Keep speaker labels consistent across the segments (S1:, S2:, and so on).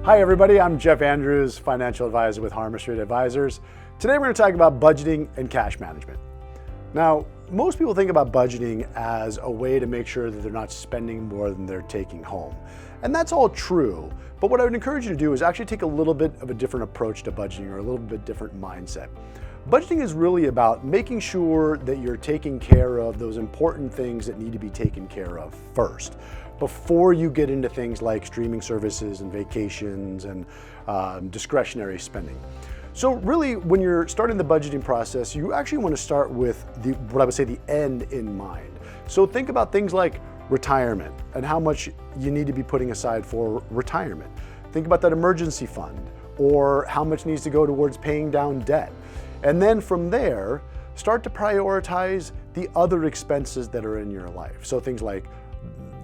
S1: Hi everybody, I'm Jeff Andrews, financial advisor with Harmon Street Advisors. Today we're going to talk about budgeting and cash management. Now, most people think about budgeting as a way to make sure that they're not spending more than they're taking home. And that's all true, but what I would encourage you to do is actually take a little bit of a different approach to budgeting, or a little bit different mindset. Budgeting is really about making sure that you're taking care of those important things that need to be taken care of first, before you get into things like streaming services and vacations and discretionary spending. So really, when you're starting the budgeting process, you actually want to start with what I would say the end in mind. So think about things like retirement and how much you need to be putting aside for retirement. Think about that emergency fund, or how much needs to go towards paying down debt. And then from there, start to prioritize the other expenses that are in your life. So things like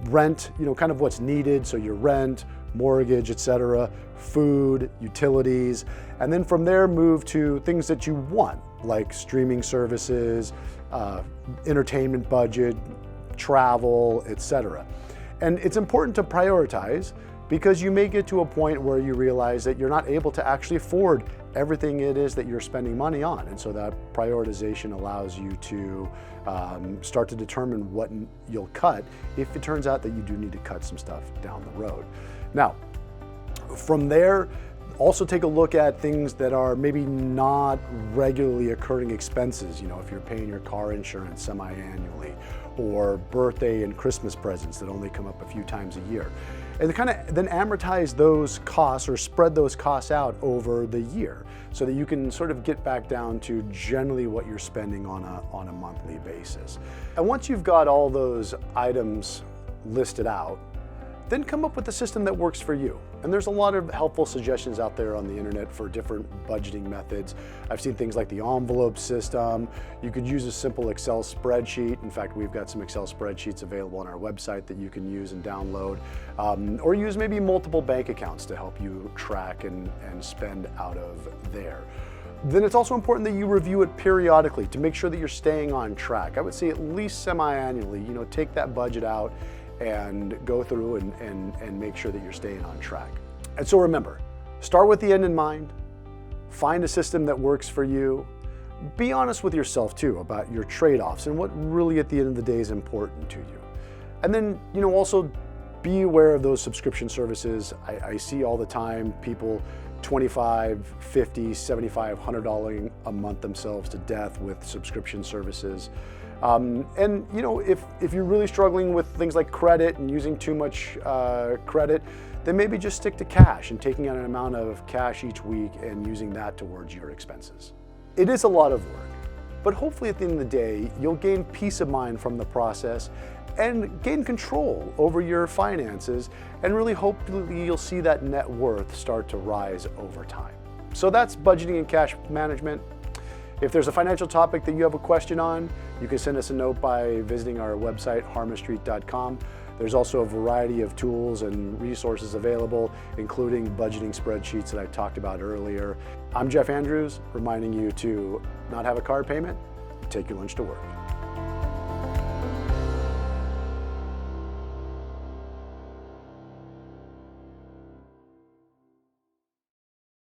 S1: rent, kind of what's needed, so your rent, mortgage, etc., food, utilities, and then from there move to things that you want, like streaming services, entertainment budget, travel, etc. And it's important to prioritize, because you may get to a point where you realize that you're not able to actually afford everything it is that you're spending money on. And so that prioritization allows you to start to determine what you'll cut if it turns out that you do need to cut some stuff down the road. Now, from there, also take a look at things that are maybe not regularly occurring expenses. If you're paying your car insurance semi-annually, or birthday and Christmas presents that only come up a few times a year. And kind of then amortize those costs, or spread those costs out over the year, so that you can sort of get back down to generally what you're spending on a monthly basis. And once you've got all those items listed out, then come up with a system that works for you. And there's a lot of helpful suggestions out there on the internet for different budgeting methods. I've seen things like the envelope system. You could use a simple Excel spreadsheet. In fact, we've got some Excel spreadsheets available on our website that you can use and download. Or use maybe multiple bank accounts to help you track and spend out of there. Then it's also important that you review it periodically to make sure that you're staying on track. I would say at least semi-annually, take that budget out and go through and make sure that you're staying on track. And so remember, start with the end in mind, find a system that works for you, be honest with yourself too about your trade-offs and what really at the end of the day is important to you. And then, also be aware of those subscription services. I see all the time people $25, $50, $75, $100 a month themselves to death with subscription services. And if you're really struggling with things like credit and using too much credit, then maybe just stick to cash and taking out an amount of cash each week and using that towards your expenses. It is a lot of work, but hopefully at the end of the day, you'll gain peace of mind from the process and gain control over your finances, and really hopefully you'll see that net worth start to rise over time. So that's budgeting and cash management. If there's a financial topic that you have a question on, you can send us a note by visiting our website, harmonstreet.com. There's also a variety of tools and resources available, including budgeting spreadsheets that I talked about earlier. I'm Jeff Andrews, reminding you to not have a car payment, take your lunch to work.